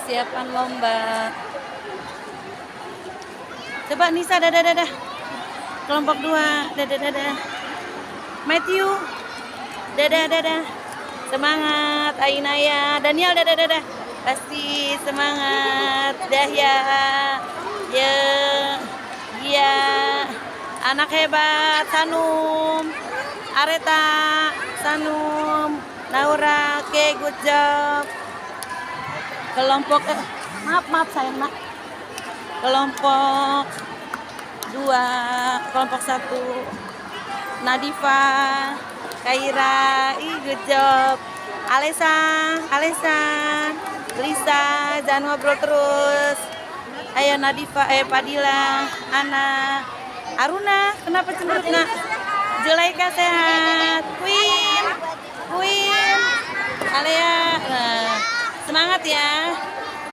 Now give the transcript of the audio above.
persiapan lomba. Coba Nisa, dadah. Kelompok 2, dadah. Matthew, dadah. Semangat, Ainaya. Daniel, dadah. Pasti semangat. Dahya, ya, anak hebat. Sanum, Areta, Sanum, Naura, oke, good job. Kelompok maaf sayang nak. Kelompok 2, kelompok 1, Nadifa, Kaira, good job. Alesa, Lisa, jangan ngobrol terus. Ayo Nadifa, Padila, Ana, Aruna, kenapa cemberut nak? Julaika sehat, Queen, Alea, semangat ya.